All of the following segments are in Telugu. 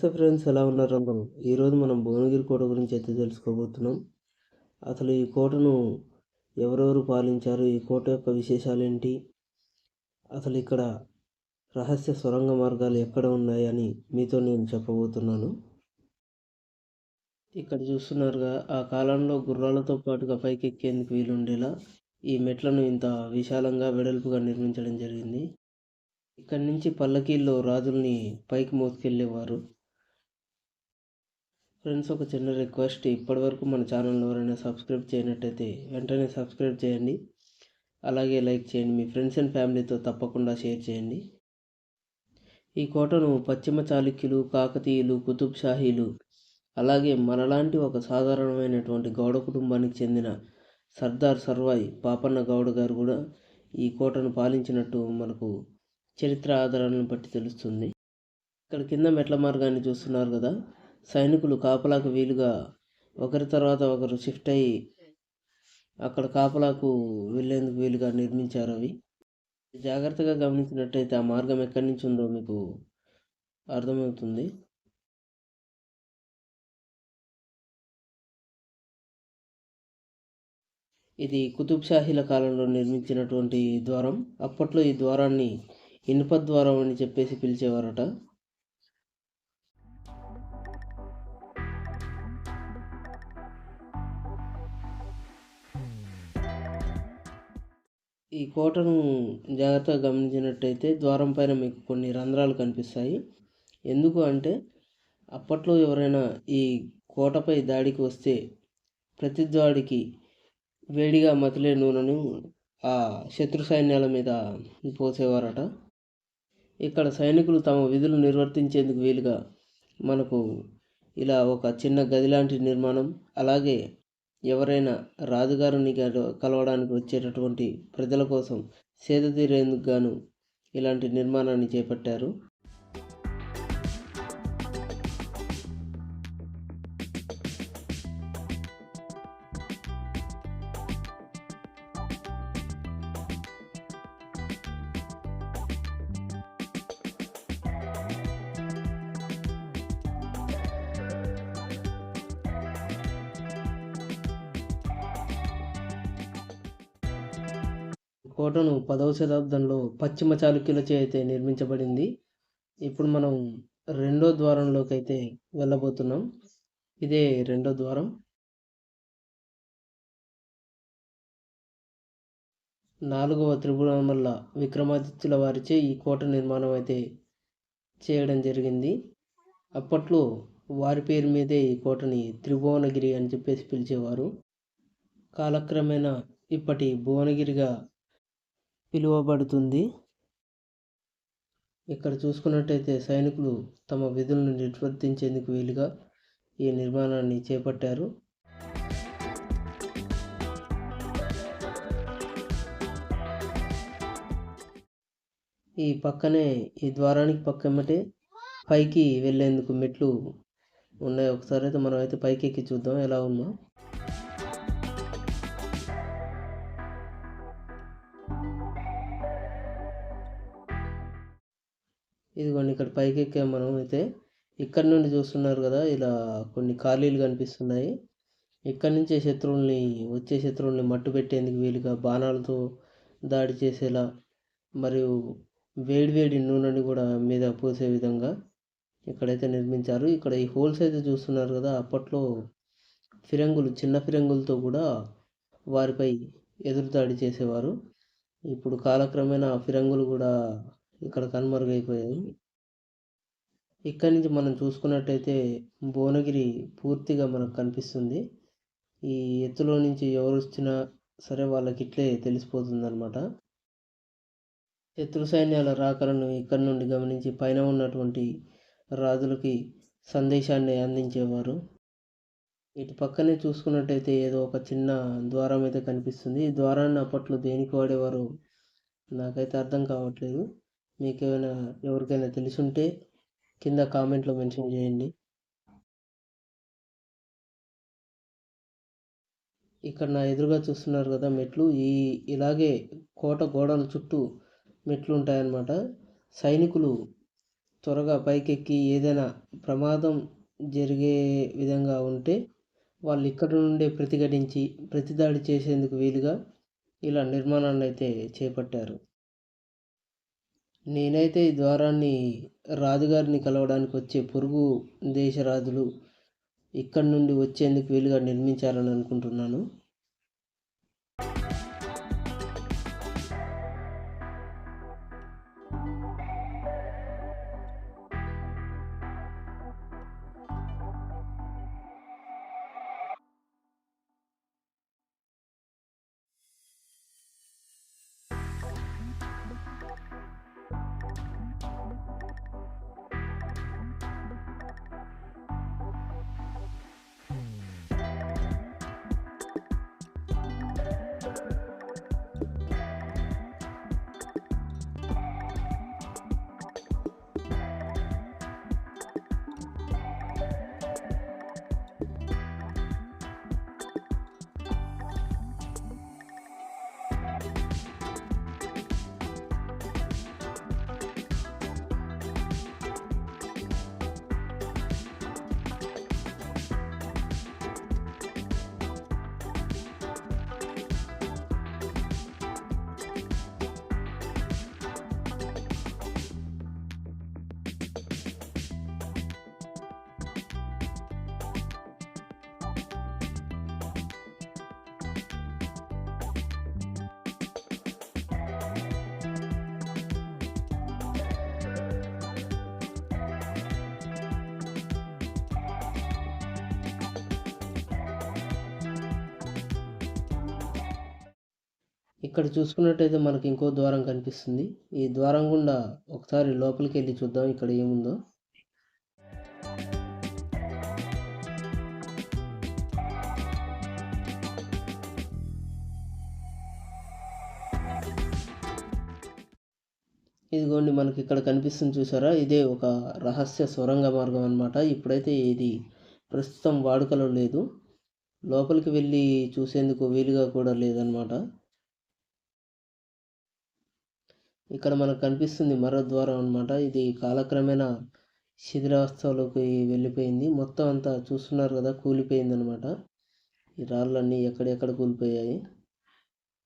నమస్తే ఫ్రెండ్స్, ఎలా ఉన్నారు అందరూ? ఈరోజు మనం భువనగిరి కోట గురించి అయితే తెలుసుకోబోతున్నాం. అసలు ఈ కోటను ఎవరెవరు పాలించారు, ఈ కోట యొక్క విశేషాలు ఏంటి, అసలు ఇక్కడ రహస్య సొరంగ మార్గాలు ఎక్కడ ఉన్నాయని మీతో నేను చెప్పబోతున్నాను. ఇక్కడ చూస్తున్నారుగా, ఆ కాలంలో గుర్రాలతో పాటుగా పైకెక్కేందుకు వీలుండేలా ఈ మెట్లను ఇంత విశాలంగా వెడల్పుగా నిర్మించడం జరిగింది. ఇక్కడి నుంచి పల్లకీల్లో రాజుల్ని పైకి మోసుకెళ్ళేవారు. ఫ్రెండ్స్, ఒక చిన్న రిక్వెస్ట్, ఇప్పటివరకు మన ఛానల్ ఎవరైనా సబ్స్క్రైబ్ చేయనట్టయితే వెంటనే సబ్స్క్రైబ్ చేయండి. అలాగే లైక్ చేయండి. మీ ఫ్రెండ్స్ అండ్ ఫ్యామిలీతో తప్పకుండా షేర్ చేయండి. ఈ కోటను పశ్చిమ చాళుక్యులు, కాకతీయులు, కుతుబ్ షాహీలు, అలాగే మనలాంటి ఒక సాధారణమైనటువంటి గౌడ కుటుంబానికి చెందిన సర్దార్ సర్వాయి పాపన్న గౌడ గారు కూడా ఈ కోటను పాలించినట్టు మనకు చరిత్ర ఆధారాలను బట్టి తెలుస్తుంది. ఇక్కడ కింద మెట్ల మార్గాన్ని చూస్తున్నారు కదా, సైనికులు కాపలాకు వీలుగా ఒకరి తర్వాత ఒకరు షిఫ్ట్ అయ్యి అక్కడ కాపలాకు వెళ్ళేందుకు వీలుగా నిర్మించారు. అవి జాగ్రత్తగా గమనించినట్టయితే ఆ మార్గం ఎక్కడి నుంచి ఉందో మీకు అర్థమవుతుంది. ఇది కుతుబ్ షాహీల కాలంలో నిర్మించినటువంటి ద్వారం. అప్పట్లో ఈ ద్వారాన్ని ఇనుప ద్వారం అని చెప్పేసి పిలిచేవారట. ఈ కోటను జాగ్రత్తగా గమనించినట్టయితే ద్వారం పైన మీకు కొన్ని రంధ్రాలు కనిపిస్తాయి. ఎందుకు అంటే అప్పట్లో ఎవరైనా ఈ కోటపై దాడికి వస్తే ప్రతిదాడికి వేడిగా మతిలే నూనెను ఆ శత్రు సైన్యాల మీద పోసేవారట. ఇక్కడ సైనికులు తమ విధులు నిర్వర్తించేందుకు వీలుగా మనకు ఇలా ఒక చిన్న గది లాంటి నిర్మాణం, అలాగే ఎవరైనా రాజుగారిని కలవడానికి వచ్చేటటువంటి ప్రజల కోసం సేద తీరేందుకు గాను ఇలాంటి నిర్మాణాన్ని చేపట్టారు. కోటను 10వ శతాబ్దంలో పశ్చిమ చాళుక్యులచే అయితే నిర్మించబడింది. ఇప్పుడు మనం రెండో ద్వారంలోకి అయితే వెళ్ళబోతున్నాం. ఇదే రెండో ద్వారం. 4వ త్రిభువనమల్ల విక్రమాదిత్యుల వారిచే ఈ కోట నిర్మాణం అయితే చేయడం జరిగింది. అప్పట్లో వారి పేరు మీదే ఈ కోటని త్రిభువనగిరి అని చెప్పేసి పిలిచేవారు. కాలక్రమేణా ఇప్పటి భువనగిరిగా పిలువబడుతుంది. ఇక్కడ చూసుకున్నట్టయితే సైనికులు తమ విధులను నిర్వర్తించేందుకు వీలుగా ఈ నిర్మాణాన్ని చేపట్టారు. ఈ పక్కనే ఈ ద్వారానికి పక్కమ్మటే పైకి వెళ్ళేందుకు మెట్లు ఉన్నాయి. ఒకసారి అయితే మనం అయితే పైకి ఎక్కి చూద్దాం ఎలా ఉందో. ఇదిగోండి, ఇక్కడ పైకి ఎక్కాము మనం అయితే. ఇక్కడ నుండి చూస్తున్నారు కదా, ఇలా కొన్ని ఖాళీలు కనిపిస్తున్నాయి. ఇక్కడ నుంచే వచ్చే శత్రువుల్ని మట్టు పెట్టేందుకు వీలుగా బాణాలతో దాడి చేసేలా, మరియు వేడివేడి నూనెని కూడా మీద పోసే విధంగా ఇక్కడైతే నిర్మించారు. ఇక్కడ ఈ హోల్స్ అయితే చూస్తున్నారు కదా, అప్పట్లో చిన్న ఫిరంగులతో కూడా వారిపై ఎదురుదాడి చేసేవారు. ఇప్పుడు కాలక్రమేణా ఆ ఫిరంగులు కూడా ఇక్కడ కనుమరుగైపోయాయి. ఇక్కడి నుంచి మనం చూసుకున్నట్టయితే భువనగిరి పూర్తిగా మనకు కనిపిస్తుంది. ఈ ఎత్తులో నుంచి ఎవరు వచ్చినా సరే వాళ్ళకి ఇట్లే తెలిసిపోతుంది అనమాట. శత్రు సైన్యాల రాకలను ఇక్కడి నుండి గమనించి పైన ఉన్నటువంటి రాజులకి సందేశాన్ని అందించేవారు. ఇటు పక్కనే చూసుకున్నట్టయితే ఏదో ఒక చిన్న ద్వారం అయితే కనిపిస్తుంది. ఈ ద్వారాన్ని అప్పట్లో దేనికి వాడేవారు నాకైతే అర్థం కావట్లేదు. మీకేమైనా ఎవరికైనా తెలుసుంటే కింద కామెంట్లో మెన్షన్ చేయండి. ఇక్కడ నా ఎదురుగా చూస్తున్నారు కదా మెట్లు, ఇలాగే కోట గోడల చుట్టూ మెట్లు ఉంటాయన్నమాట. సైనికులు త్వరగా పైకెక్కి ఏదైనా ప్రమాదం జరిగే విధంగా ఉంటే వాళ్ళు ఇక్కడ నుండే ప్రతిఘటించి ప్రతిదాడి చేసేందుకు వీలుగా ఇలా నిర్మాణాన్ని అయితే చేపట్టారు. నేనైతే ఈ ద్వారాన్ని రాజుగారిని కలవడానికి వచ్చే పొరుగు దేశ రాజులు ఇక్కడ నుండి వచ్చేందుకు వీలుగా నిర్మించారని అనుకుంటున్నాను. ఇక్కడ చూసుకున్నట్టయితే మనకి ఇంకో ద్వారం కనిపిస్తుంది. ఈ ద్వారం గుండా ఒకసారి లోపలికి వెళ్ళి చూద్దాం ఇక్కడ ఏముందో. ఇదిగోండి మనకి ఇక్కడ కనిపిస్తుంది చూసారా, ఇదే ఒక రహస్య సొరంగ మార్గం అన్నమాట. ఇప్పుడైతే ఇది ప్రస్తుతం వాడుకలో లేదు, లోపలికి వెళ్ళి చూసేందుకు వీలుగా కూడా లేదన్నమాట. ఇక్కడ మనకు కనిపిస్తుంది మరో ద్వారం అన్నమాట. ఇది కాలక్రమేణా శిథిలావస్థలోకి వెళ్ళిపోయింది. మొత్తం అంతా చూస్తున్నారు కదా, కూలిపోయింది అనమాట. ఈ రాళ్ళన్నీ ఎక్కడెక్కడ కూలిపోయాయి.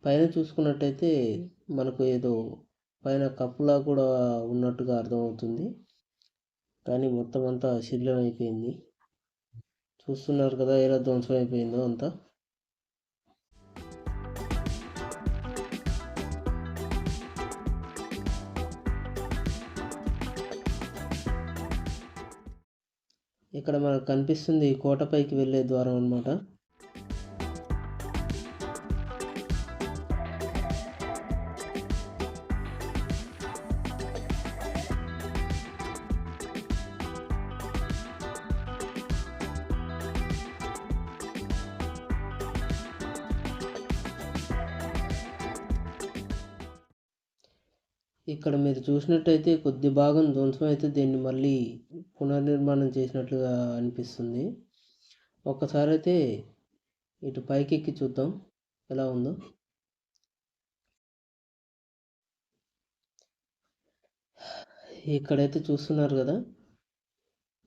పైన చూసుకున్నట్టయితే మనకు ఏదో పైన కప్పులా కూడా ఉన్నట్టుగా అర్థమవుతుంది, కానీ మొత్తం అంతా శిథిలం అయిపోయింది. చూస్తున్నారు కదా ఎలా ధ్వంసం అయిపోయిందో అంతా. ఇక్కడ మనకు కనిపిస్తుంది కోటపైకి వెళ్ళే ద్వారం అన్నమాట. ఇక్కడ మీరు చూసినట్టయితే కొద్ది భాగం ధ్వంసం అయితే దీన్ని మళ్ళీ పునర్నిర్మాణం చేసినట్లుగా అనిపిస్తుంది. ఒక్కసారి అయితే ఇటు పైకి ఎక్కి చూద్దాం ఎలా ఉందో. ఇక్కడైతే చూస్తున్నారు కదా,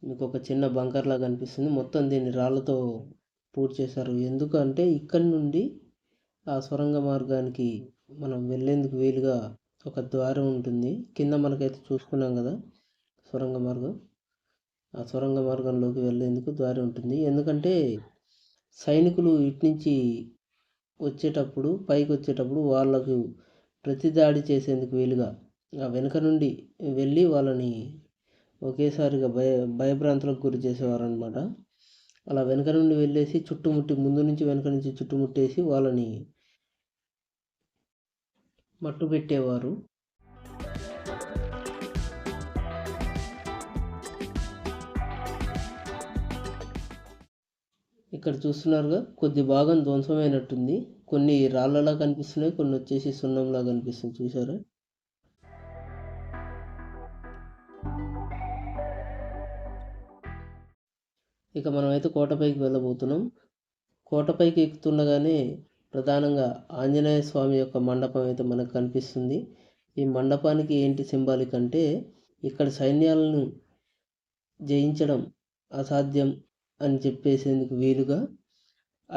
మీకు ఒక చిన్న బంకర్ లాగా కనిపిస్తుంది. మొత్తం దీన్ని రాళ్ళతో పూర్తి చేశారు. ఎందుకంటే ఇక్కడి నుండి ఆ సొరంగ మార్గానికి మనం వెళ్ళేందుకు వీలుగా ఒక ద్వారం ఉంటుంది. కింద మనకైతే చూసుకున్నాం కదా సొరంగ మార్గం, ఆ సొరంగ మార్గంలోకి వెళ్ళేందుకు దారి ఉంటుంది. ఎందుకంటే సైనికులు ఇటు నుంచి వచ్చేటప్పుడు పైకి వచ్చేటప్పుడు వాళ్ళకు ప్రతిదాడి చేసేందుకు వీలుగా ఆ వెనుక నుండి వెళ్ళి వాళ్ళని ఒకేసారిగా భయభ్రాంతులకు గురి చేసేవారు అనమాట. అలా వెనుక నుండి వెళ్ళేసి చుట్టుముట్టి ముందు నుంచి వెనుక నుంచి చుట్టుముట్టేసి వాళ్ళని మట్టు పెట్టేవారు. ఇక్కడ చూస్తున్నారుగా కొద్ది భాగం ధ్వంసమైనట్టుంది. కొన్ని రాళ్ళలా కనిపిస్తున్నాయి, కొన్ని వచ్చేసి సున్నంలా కనిపిస్తుంది చూసారా. ఇక మనమైతే కోటపైకి వెళ్ళబోతున్నాం. కోటపైకి ఎక్కుతుండగానే ప్రధానంగా ఆంజనేయ స్వామి యొక్క మండపం అయితే మనకు కనిపిస్తుంది. ఈ మండపానికి ఏంటి సింబాలిక్ అంటే ఇక్కడ సైన్యాలను జయించడం అసాధ్యం అని చెప్పేసేందుకు వీలుగా,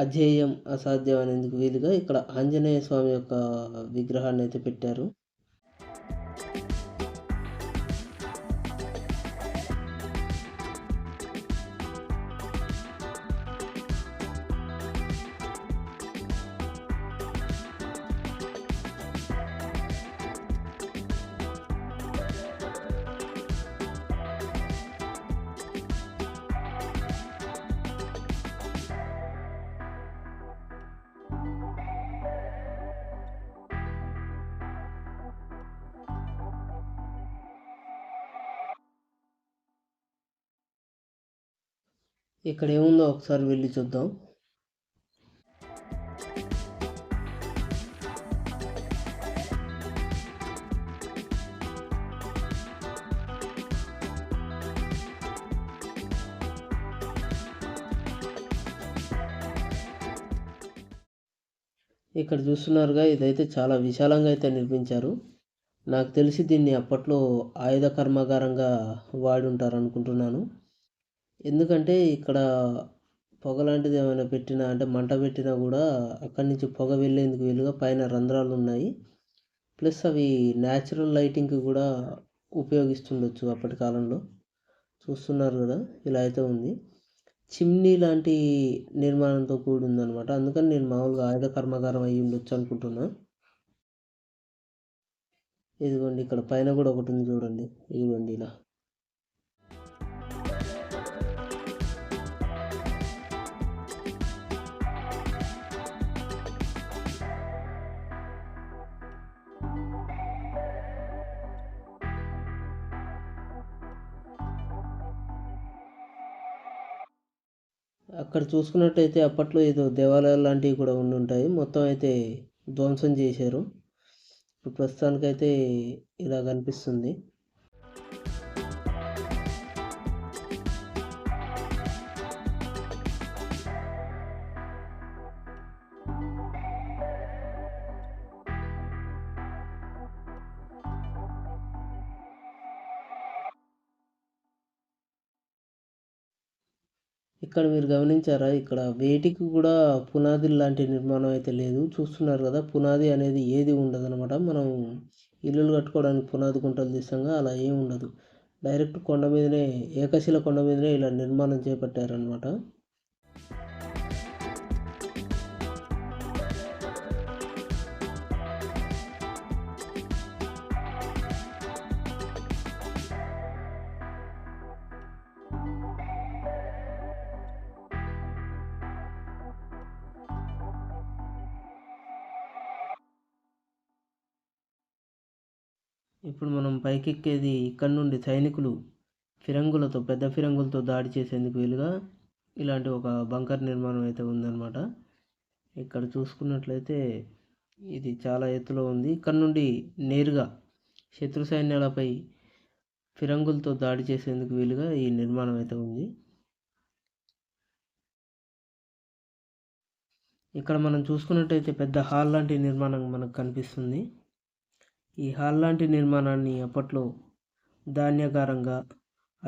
అజేయం అసాధ్యం అనేందుకు వీలుగా ఇక్కడ ఆంజనేయ స్వామి యొక్క విగ్రహాన్ని అయితే పెట్టారు. ఇక్కడ ఏముందో ఒకసారి వెళ్ళి చూద్దాం. ఇక్కడ చూస్తున్నారుగా, ఇదైతే చాలా విశాలంగా అయితే నిర్మించారు. నాకు తెలిసి దీన్ని అప్పట్లో ఆయుధ కర్మాగారంగా వాడి ఉంటారు అనుకుంటున్నాను. ఎందుకంటే ఇక్కడ పొగ లాంటిది ఏమైనా పెట్టినా, అంటే మంట పెట్టినా కూడా అక్కడి నుంచి పొగ వెళ్ళేందుకు వీలుగా పైన రంధ్రాలు ఉన్నాయి. ప్లస్ అవి న్యాచురల్ లైటింగ్కి కూడా ఉపయోగిస్తుండొచ్చు అప్పటి కాలంలో. చూస్తున్నారు కదా, ఇలా అయితే ఉంది. చిమ్నీ లాంటి నిర్మాణంతో కూడి ఉందన్నమాట. అందుకని నేను మామూలుగా ఆయుధ కర్మాగారం అయ్యి ఉండొచ్చు అనుకుంటున్నా. ఇదిగోండి, ఇక్కడ పైన కూడా ఒకటి ఉంది చూడండి. ఇదిగోండి ఇలా. అక్కడ చూసుకున్నట్టయితే అప్పట్లో ఏదో దేవాలయాలు లాంటివి కూడా ఉండి ఉంటాయి. మొత్తం అయితే ధ్వంసం చేశారు. ఇప్పుడు ప్రస్తుతానికైతే ఇలా కనిపిస్తుంది. ఇక్కడ మీరు గమనించారా, ఇక్కడ వేటికి కూడా పునాదులు లాంటి నిర్మాణం అయితే లేదు. చూస్తున్నారు కదా, పునాది అనేది ఏది ఉండదన్నమాట. మనం ఇల్లులు కట్టుకోవడానికి పునాది గుంటలు తీస్తాంగా, అలా ఏమి ఉండదు. డైరెక్ట్ కొండ మీదనే, ఏకశిల కొండ మీదనే ఇలా నిర్మాణం చేపట్టారనమాట. ఇప్పుడు మనం పైకెక్కేది ఇక్కడ నుండి సైనికులు ఫిరంగులతో, పెద్ద ఫిరంగులతో దాడి చేసేందుకు వీలుగా ఇలాంటి ఒక బంకర్ నిర్మాణం అయితే ఉందన్నమాట. ఇక్కడ చూసుకున్నట్లయితే ఇది చాలా ఎత్తులో ఉంది. ఇక్కడ నుండి నేరుగా శత్రు సైన్యాలపై ఫిరంగులతో దాడి చేసేందుకు వీలుగా ఈ నిర్మాణం అయితే ఉంది. ఇక్కడ మనం చూసుకున్నట్టయితే పెద్ద హాల్ లాంటి నిర్మాణం మనకు కనిపిస్తుంది. ఈ హాల్ లాంటి నిర్మాణాన్ని అప్పట్లో ధాన్యాగారంగా,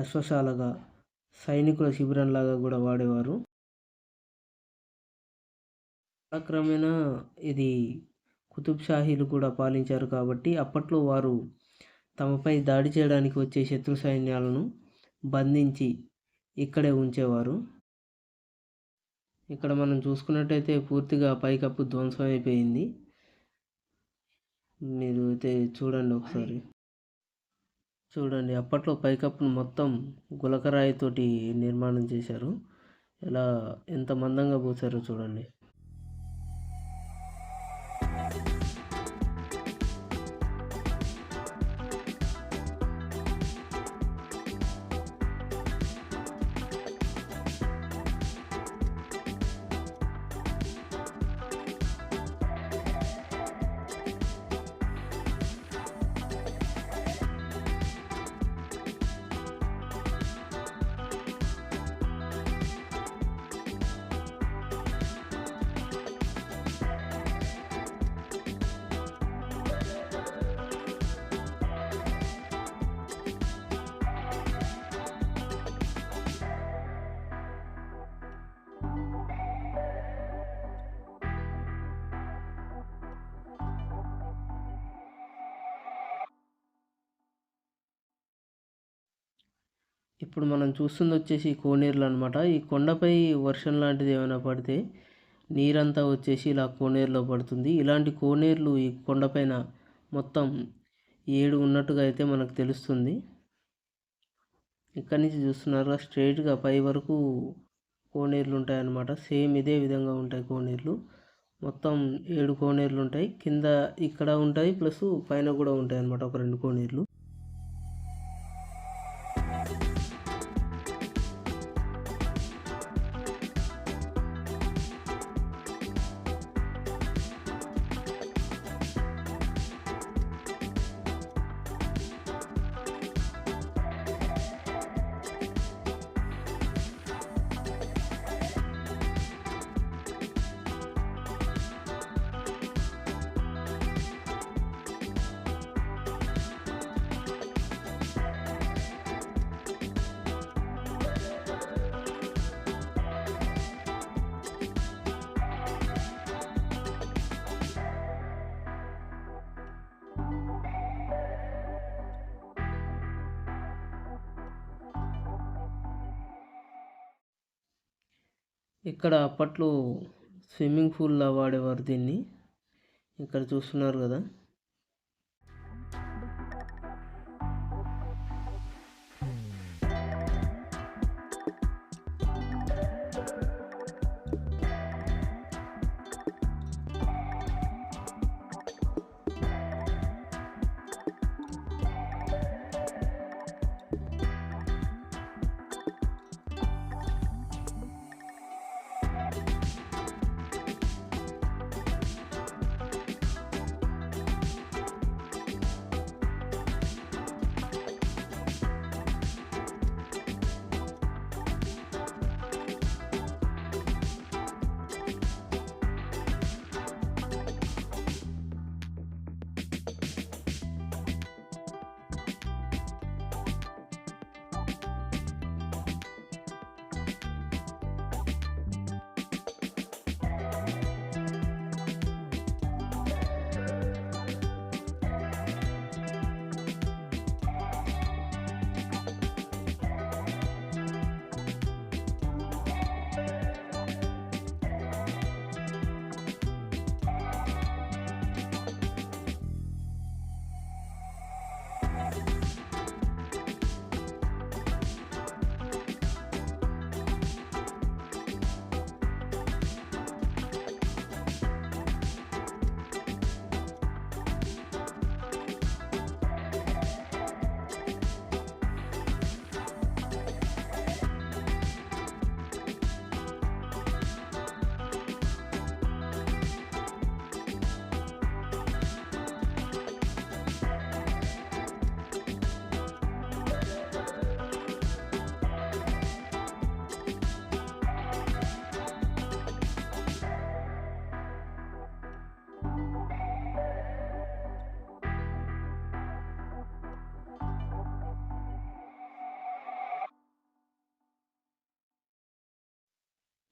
అశ్వశాలగా, సైనికుల శిబిరంలాగా కూడా వాడేవారు. కాలక్రమేణా ఇది కుతుబ్ షాహీలు కూడా పాలించారు కాబట్టి అప్పట్లో వారు తమపై దాడి చేయడానికి వచ్చే శత్రు సైన్యాలను బంధించి ఇక్కడే ఉంచేవారు. ఇక్కడ మనం చూసుకున్నట్టయితే పూర్తిగా పైకప్పు ధ్వంసం అయిపోయింది. మీరు అయితే చూడండి ఒకసారి. చూడండి, అప్పట్లో పైకప్పును మొత్తం గులకరాయితోటి నిర్మాణం చేశారు. ఎలా ఎంత మందంగా పోసారో చూడండి. ఇప్పుడు మనం చూస్తుంది వచ్చేసి కోనేరులు అనమాట. ఈ కొండపై వర్షం లాంటిది ఏమైనా పడితే నీరంతా వచ్చేసి ఇలా కోనేరులో పడుతుంది. ఇలాంటి కోనేరులు ఈ కొండపైన మొత్తం 7 ఉన్నట్టుగా అయితే మనకు తెలుస్తుంది. ఇక్కడి నుంచి చూస్తున్నారుగా స్ట్రైట్గా పై వరకు కోనేరులు ఉంటాయన్నమాట. సేమ్ ఇదే విధంగా ఉంటాయి కోనేరులు. మొత్తం 7 కోనేరులు ఉంటాయి. కింద ఇక్కడ ఉంటాయి, ప్లస్ పైన కూడా ఉంటాయి అన్నమాట ఒక 2 కోనేరులు. ఇక్కడ అప్పట్లో స్విమ్మింగ్ పూల్లా వాడేవారు దీన్ని. ఇక్కడ చూస్తున్నారు కదా.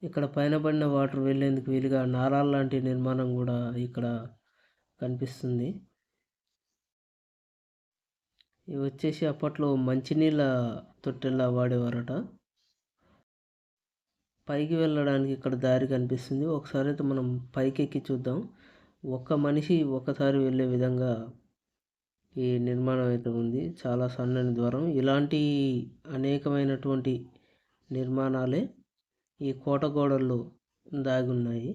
ఇక్కడ పైన పడిన వాటర్ వెళ్ళేందుకు వీలుగా నాలాల లాంటి నిర్మాణం కూడా ఇక్కడ కనిపిస్తుంది. ఇవి వచ్చేసి అప్పట్లో మంచినీళ్ళ తొట్టెల్లా వాడేవారట. పైకి వెళ్ళడానికి ఇక్కడ దారి కనిపిస్తుంది. ఒకసారి అయితే మనం పైకి ఎక్కి చూద్దాం. ఒక్క మనిషి ఒక్కసారి వెళ్ళే విధంగా ఈ నిర్మాణం అయితే ఉంది. చాలా సన్నని ద్వారం. ఇలాంటి అనేకమైనటువంటి నిర్మాణాలే ఈ కోట గోడల్లో దాగి ఉన్నాయి.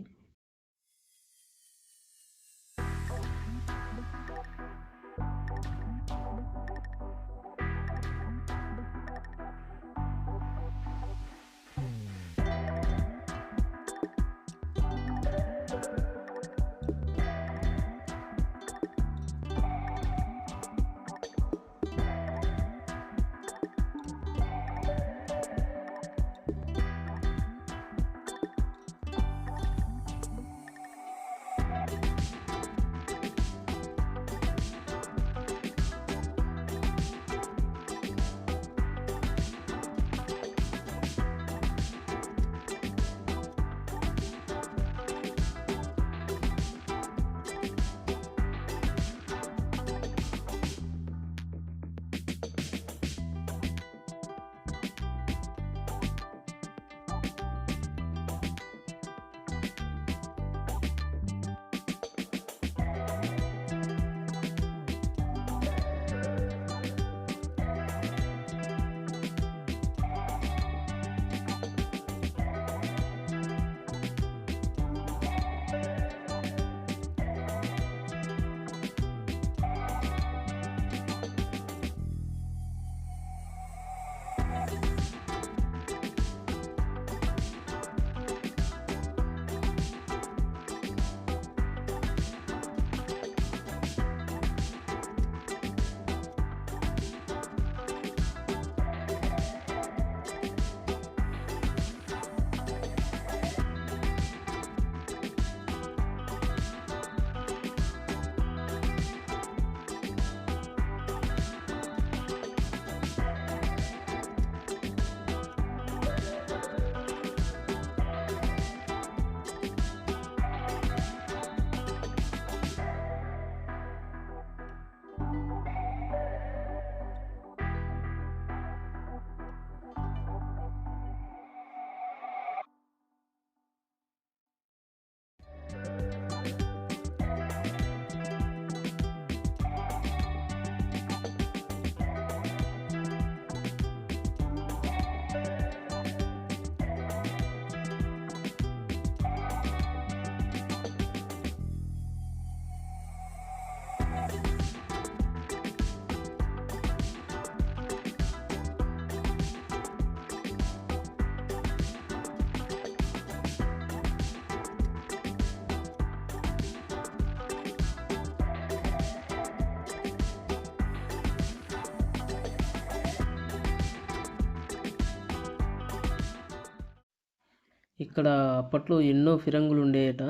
ఇక్కడ అప్పట్లో ఎన్నో ఫిరంగులు ఉండేయట.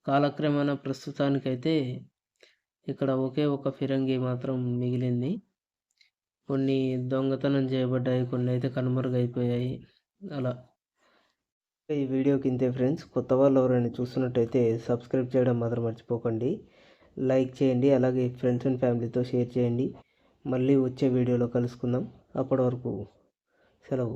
కాలక్రమేణా ప్రస్తుతానికైతే ఇక్కడ ఒకే ఒక ఫిరంగి మాత్రం మిగిలింది. కొన్ని దొంగతనం చేయబడ్డాయి, కొన్ని అయితే కనుమరుగైపోయాయి. అలా ఈ వీడియోకి ఇంతే ఫ్రెండ్స్. కొత్త వాళ్ళు ఎవరైనా చూస్తున్నట్టయితే సబ్స్క్రైబ్ చేయడం మాత్రం మర్చిపోకండి. లైక్ చేయండి, అలాగే ఫ్రెండ్స్ అండ్ ఫ్యామిలీతో షేర్ చేయండి. మళ్ళీ వచ్చే వీడియోలో కలుసుకుందాం. అప్పటి వరకు సెలవు.